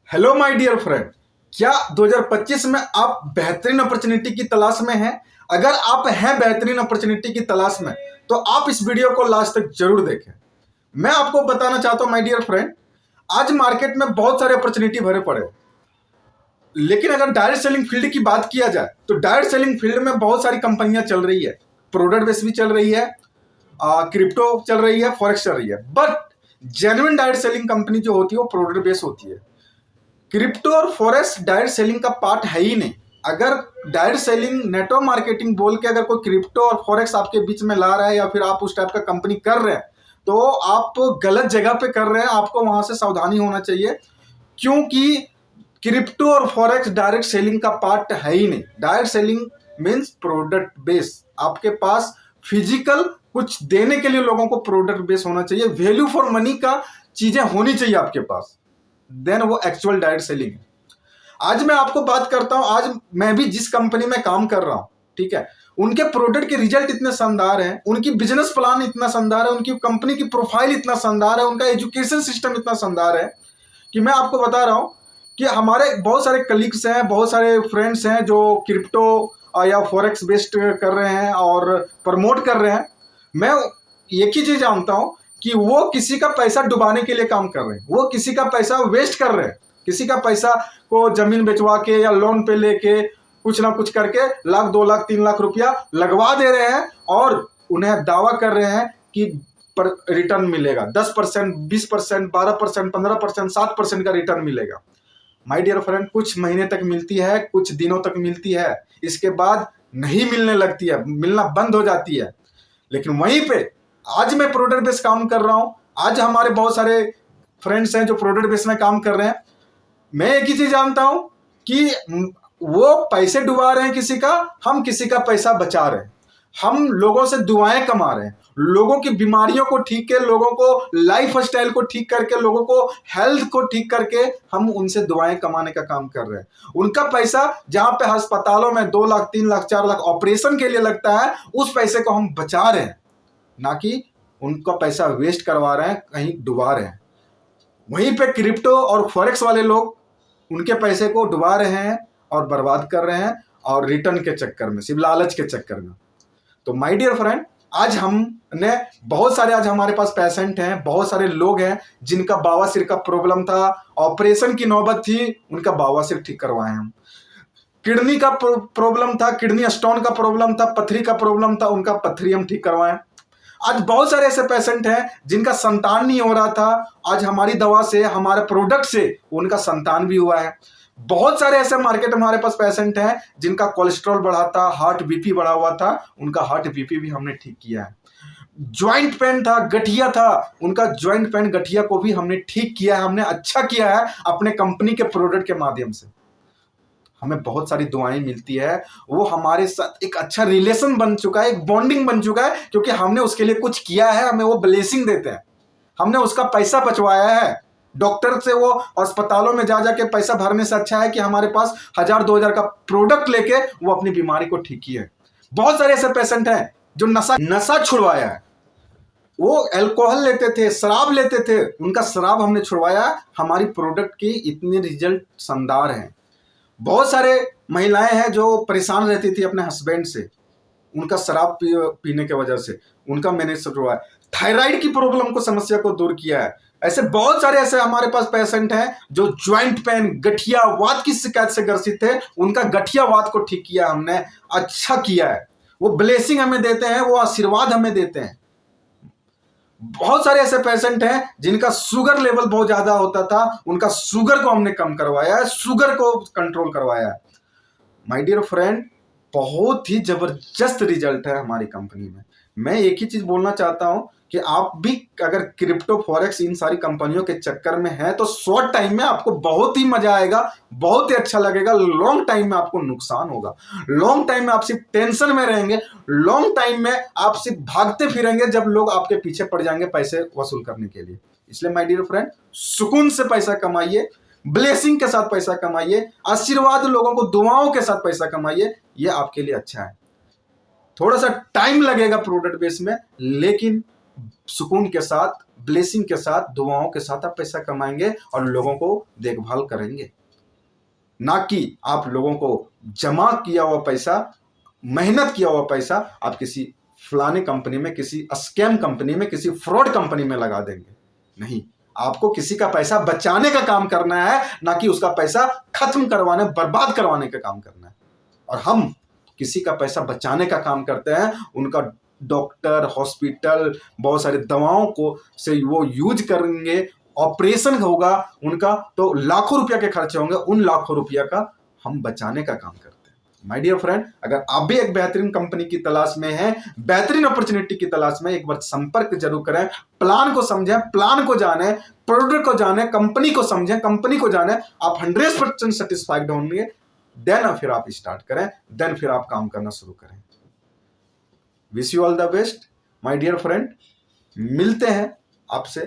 Hello my dear friend, क्या 2025 में आप बेहतरीन अपॉर्चुनिटी की तलाश में हैं? अगर आप हैं बेहतरीन अपॉर्चुनिटी की तलाश में तो आप इस वीडियो को लास्ट तक जरूर देखें। मैं आपको बताना चाहता हूं माय डियर फ्रेंड, आज मार्केट में बहुत सारे अपॉर्चुनिटी भरे पड़े हैं। लेकिन अगर डायरेक्ट सेलिंग फील्ड की बात किया जाए तो डायरेक्ट सेलिंग फील्ड में बहुत सारी कंपनियां चल रही है। प्रोडक्ट बेस भी चल रही है, क्रिप्टो चल रही है, फॉरेक्स चल रही है। But genuine direct selling company जो होती है वो प्रोडक्ट बेस होती है। क्रिप्टो और फॉरेक्स डायरेक्ट सेलिंग का पार्ट है ही नहीं। अगर डायरेक्ट सेलिंग नेटवर्क मार्केटिंग बोल के अगर कोई क्रिप्टो और फॉरेक्स आपके बीच में ला रहा है या फिर आप उस टाइप का कंपनी कर रहे हैं तो आप गलत जगह पे कर रहे हैं। आपको वहां से सावधानी होना चाहिए, क्योंकि क्रिप्टो और फॉरेक्स डायरेक्ट सेलिंग का पार्ट है ही नहीं। Direct selling means product base. आपके पास फिजिकल कुछ देने के लिए लोगों को प्रोडक्ट बेस होना चाहिए, वैल्यू फॉर मनी का चीजें होनी चाहिए आपके पास, देन वो एक्चुअल डायरेक्ट सेलिंग है। आज मैं आपको बात करता हूं, आज मैं भी जिस कंपनी में काम कर रहा हूं, ठीक है, उनके प्रोडक्ट के रिजल्ट इतने शानदार हैं, उनकी बिजनेस प्लान इतना शानदार है, उनकी कंपनी की प्रोफाइल इतना शानदार है, उनका एजुकेशन सिस्टम इतना शानदार है कि मैं आपको बता रहा हूं कि हमारे बहुत सारे कलीग्स हैं, बहुत सारे फ्रेंड्स हैं जो क्रिप्टो या फॉरेक्स बेस्ड कर रहे हैं और प्रमोट कर रहे हैं। मैं एक ही चीज जानता हूं कि वो किसी का पैसा डुबाने के लिए काम कर रहे हैं, वो किसी का पैसा वेस्ट कर रहे हैं, किसी का पैसा को जमीन बेचवा के या लोन पे लेके कुछ ना कुछ करके लाख 2 लाख 3 लाख रुपया लगवा दे रहे हैं और उन्हें दावा कर रहे हैं कि रिटर्न मिलेगा 10%, 20%, 12%, 15%, 7% का रिटर्न मिलेगा। माय डियर फ्रेंड, कुछ महीने तक मिलती है, कुछ दिनों तक मिलती है, इसके बाद नहीं मिलने लगती है, मिलना बंद हो जाती है। लेकिन वहीं पे आज मैं प्रोडक्ट बेस काम कर रहा हूं, आज हमारे बहुत सारे फ्रेंड्स हैं जो प्रोडक्ट बेस में काम कर रहे हैं। मैं एक ही चीज जानता हूं कि वो पैसे डुबा रहे हैं किसी का, हम किसी का पैसा बचा रहे हैं। हम लोगों से दुआएं कमा रहे हैं, लोगों की बीमारियों को ठीक के, लोगों को लाइफ स्टाइल को ठीक करके, लोगों को हेल्थ को ठीक करके हम उनसे दुआएं कमाने का काम कर रहे हैं। उनका पैसा जहां पे अस्पतालों में 2 लाख 3 लाख 4 लाख ऑपरेशन के लिए लगता है, उस पैसे को हम बचा रहे हैं, ना कि उनका पैसा वेस्ट करवा रहे हैं, कहीं डुबा रहे हैं। वहीं पे क्रिप्टो और फॉरेक्स वाले लोग उनके पैसे को डुबा रहे हैं और बर्बाद कर रहे हैं, और रिटर्न के चक्कर में, सिर्फ लालच के चक्कर में। तो माय डियर फ्रेंड, आज हमने बहुत सारे, आज हमारे पास पेशेंट हैं, बहुत सारे लोग हैं जिनका बवासीर का प्रॉब्लम था, ऑपरेशन की नौबत थी, उनका बवासीर ठीक करवाए हम। किडनी का प्रॉब्लम था, किडनी स्टोन का प्रॉब्लम था, पथरी का प्रॉब्लम था, उनका पथरी हम ठीक करवाए। आज बहुत सारे ऐसे पेशेंट हैं जिनका संतान नहीं हो रहा था, आज हमारी दवा से, हमारे प्रोडक्ट से उनका संतान भी हुआ है। बहुत सारे ऐसे मार्केट हमारे पास पेशेंट हैं जिनका कोलेस्ट्रॉल बढ़ा था, हार्ट बीपी बढ़ा हुआ था, उनका हार्ट बीपी भी हमने ठीक किया है। ज्वाइंट पेन था, गठिया था, उनका ज्वाइंट पेन गठिया को भी हमने ठीक किया है, हमने अच्छा किया है अपने कंपनी के प्रोडक्ट के माध्यम से। हमें बहुत सारी दुआएं मिलती है, वो हमारे साथ एक अच्छा रिलेशन बन चुका है, एक बॉन्डिंग बन चुका है, क्योंकि हमने उसके लिए कुछ किया है, हमें वो ब्लेसिंग देते हैं, हमने उसका पैसा बचवाया है। डॉक्टर से वो अस्पतालों में जा जाके पैसा भरने से अच्छा है कि हमारे पास 1000-2000 का प्रोडक्ट लेके वो अपनी बीमारी को ठीक किए। बहुत सारे ऐसे पेशेंट हैं जो नशा छुड़वाया है, वो अल्कोहल लेते थे, शराब लेते थे, उनका शराब हमने छुड़वाया। हमारी प्रोडक्ट की इतने रिजल्ट शानदार हैं। बहुत सारे महिलाएं हैं जो परेशान रहती थी अपने हस्बैंड से, उनका शराब पीने के वजह से, उनका मैंने छुड़वाया। थायराइड की प्रॉब्लम को, समस्या को दूर किया है। ऐसे बहुत सारे ऐसे हमारे पास पेशेंट हैं जो ज्वाइंट पेन, गठिया वात की शिकायत से ग्रसित थे, उनका गठिया वात को ठीक किया हमने, अच्छा किया है। वो ब्लेसिंग हमें देते हैं, वो आशीर्वाद हमें देते हैं। बहुत सारे ऐसे पेशेंट हैं जिनका शुगर लेवल बहुत ज्यादा होता था, उनका शुगर को हमने कम करवाया है, शुगर को कंट्रोल करवाया है। माय डियर फ्रेंड, बहुत ही जबरदस्त रिजल्ट है हमारी कंपनी में। मैं एक ही चीज बोलना चाहता हूं कि आप भी अगर क्रिप्टो फॉरेक्स इन सारी कंपनियों के चक्कर में है तो शॉर्ट टाइम में आपको बहुत ही मजा आएगा, बहुत ही अच्छा लगेगा। लॉन्ग टाइम में आपको नुकसान होगा, लॉन्ग टाइम में आप सिर्फ टेंशन में रहेंगे, लॉन्ग टाइम में आप सिर्फ भागते फिरेंगे जब लोग आपके पीछे पड़ जाएंगे पैसे वसूल करने के लिए। इसलिए माय डियर फ्रेंड, सुकून से पैसा कमाइए, ब्लेसिंग के साथ पैसा कमाइए, आशीर्वाद, लोगों को दुआओं के साथ पैसा कमाइए, ये आपके लिए अच्छा है। थोड़ा सा टाइम लगेगा प्रोडक्ट बेस में, लेकिन सुकून के साथ ब्लेसिंग के साथ, दुआओं के साथ आप पैसा कमाएंगे और लोगों को देखभाल करेंगे, ना कि आप लोगों को जमा किया हुआ पैसा, मेहनत किया हुआ पैसा आप किसी फलाने कंपनी में, किसी स्कैम कंपनी में, किसी फ्रॉड कंपनी में लगा देंगे। नहीं, आपको किसी का पैसा बचाने का काम करना है, ना कि उसका पैसा खत्म करवाने, बर्बाद करवाने का काम करना है। और हम किसी का पैसा बचाने का काम करते हैं, उनका डॉक्टर, हॉस्पिटल, बहुत सारी दवाओं को से वो यूज करेंगे, ऑपरेशन होगा उनका, तो लाखों रुपया के खर्चे होंगे, उन लाखों रुपया का हम बचाने का काम करते हैं। माय डियर फ्रेंड, अगर आप भी एक बेहतरीन कंपनी की तलाश में हैं, बेहतरीन अपॉर्चुनिटी की तलाश में, एक बार संपर्क जरूर करें। प्लान को समझें, प्लान को जानें, प्रोडक्ट को जानें, कंपनी को समझें, कंपनी को जानें। आप 100% सेटिस्फाइड होंगे, देन फिर आप स्टार्ट करें, देन फिर आप काम करना शुरू करें। Wish you all the best my dear friend. मिलते हैं आपसे।